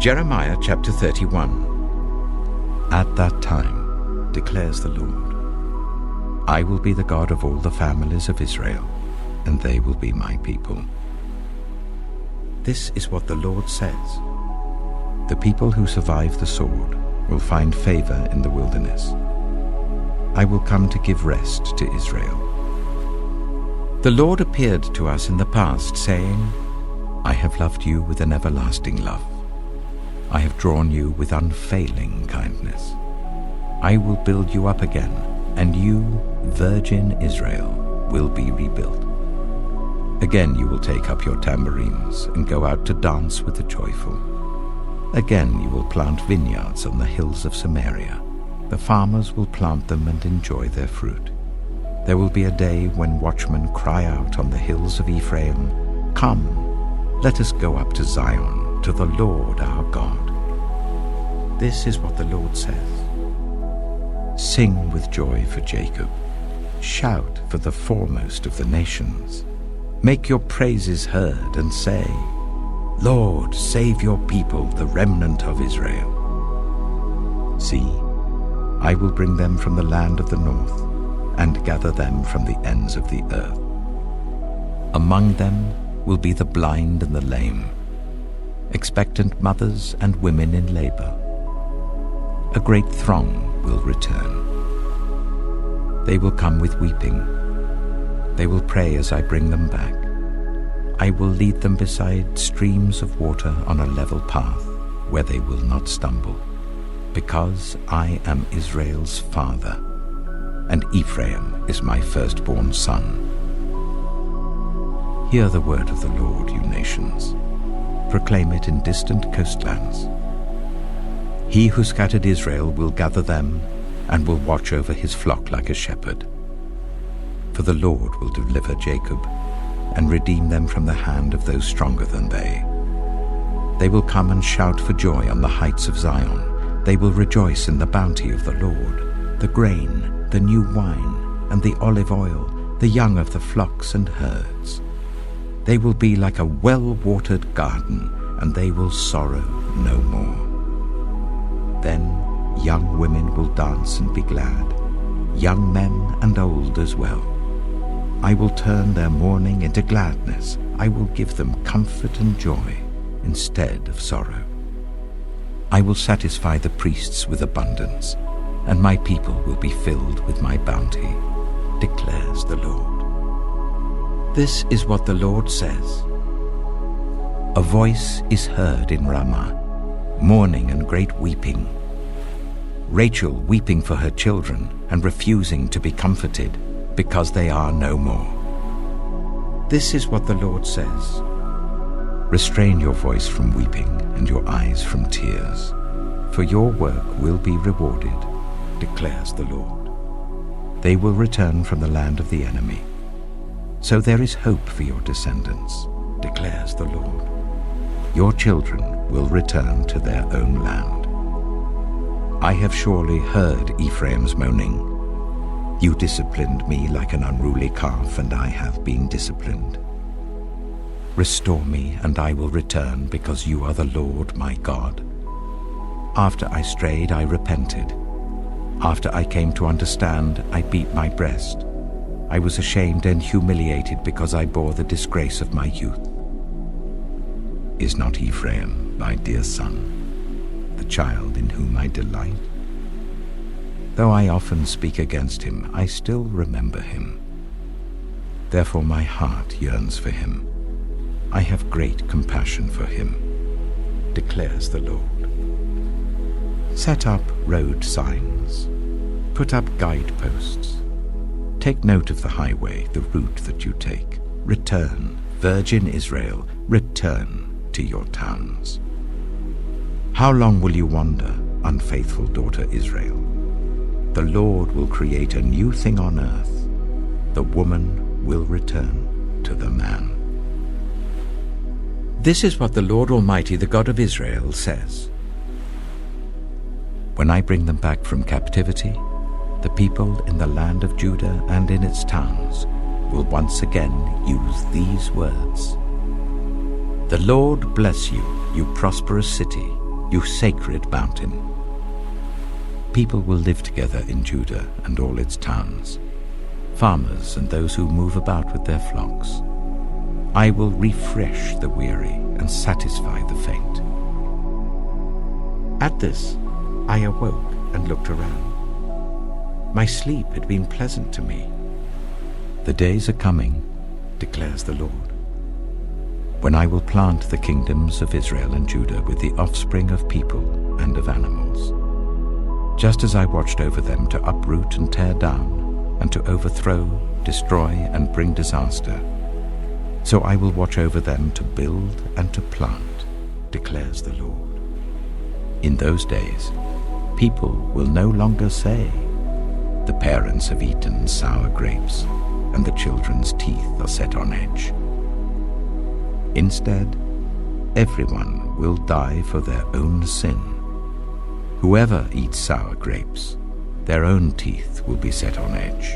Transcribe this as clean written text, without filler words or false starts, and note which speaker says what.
Speaker 1: Jeremiah chapter 31. At that time, declares the Lord, I will be the God of all the families of Israel, and they will be my people. This is what the Lord says. The people who survive the sword will find favor in the wilderness. I will come to give rest to Israel. The Lord appeared to us in the past, saying, I have loved you with an everlasting love. I have drawn you with unfailing kindness. I will build you up again, and you, virgin Israel, will be rebuilt. Again you will take up your tambourines and go out to dance with the joyful. Again you will plant vineyards on the hills of Samaria. The farmers will plant them and enjoy their fruit. There will be a day when watchmen cry out on the hills of Ephraim, Come, let us go up to Zion, to the Lord our God. This is what the Lord says. Sing with joy for Jacob. Shout for the foremost of the nations. Make your praises heard and say, Lord, save your people, the remnant of Israel. See, I will bring them from the land of the north and gather them from the ends of the earth. Among them will be the blind and the lame, expectant mothers and women in labor. A great throng will return. They will come with weeping. They will pray as I bring them back. I will lead them beside streams of water on a level path where they will not stumble, because I am Israel's father, and Ephraim is my firstborn son. Hear the word of the Lord, you nations. Proclaim it in distant coastlands. He who scattered Israel will gather them and will watch over his flock like a shepherd. For the Lord will deliver Jacob and redeem them from the hand of those stronger than they. They will come and shout for joy on the heights of Zion. They will rejoice in the bounty of the Lord, the grain, the new wine, and the olive oil, the young of the flocks and herds. They will be like a well-watered garden, and they will sorrow no more. Then young women will dance and be glad, young men and old as well. I will turn their mourning into gladness. I will give them comfort and joy instead of sorrow. I will satisfy the priests with abundance, and my people will be filled with my bounty, declares the Lord. This is what the Lord says. A voice is heard in Ramah, mourning and great weeping. Rachel weeping for her children and refusing to be comforted, because they are no more. This is what the Lord says. Restrain your voice from weeping and your eyes from tears, for your work will be rewarded, declares the Lord. They will return from the land of the enemy. So there is hope for your descendants, declares the Lord. Your children will return to their own land. I have surely heard Ephraim's moaning. You disciplined me like an unruly calf, and I have been disciplined. Restore me, and I will return, because you are the Lord my God. After I strayed, I repented. After I came to understand, I beat my breast. I was ashamed and humiliated because I bore the disgrace of my youth. Is not Ephraim my dear son, the child in whom I delight? Though I often speak against him, I still remember him. Therefore my heart yearns for him. I have great compassion for him, declares the Lord. Set up road signs. Put up guideposts. Take note of the highway, the route that you take. Return, virgin Israel, return to your towns. How long will you wander, unfaithful daughter Israel? The Lord will create a new thing on earth. The woman will return to the man. This is what the Lord Almighty, the God of Israel, says. When I bring them back from captivity, the people in the land of Judah and in its towns will once again use these words. The Lord bless you, you prosperous city. you sacred mountain. People will live together in Judah and all its towns, farmers and those who move about with their flocks. I will refresh the weary and satisfy the faint. At this, I awoke and looked around. My sleep had been pleasant to me. The days are coming, declares the Lord, when I will plant the kingdoms of Israel and Judah with the offspring of people and of animals. Just as I watched over them to uproot and tear down, and to overthrow, destroy, and bring disaster, so I will watch over them to build and to plant, declares the Lord. In those days, people will no longer say, "The parents have eaten sour grapes, and the children's teeth are set on edge." Instead, everyone will die for their own sin. Whoever eats sour grapes, their own teeth will be set on edge.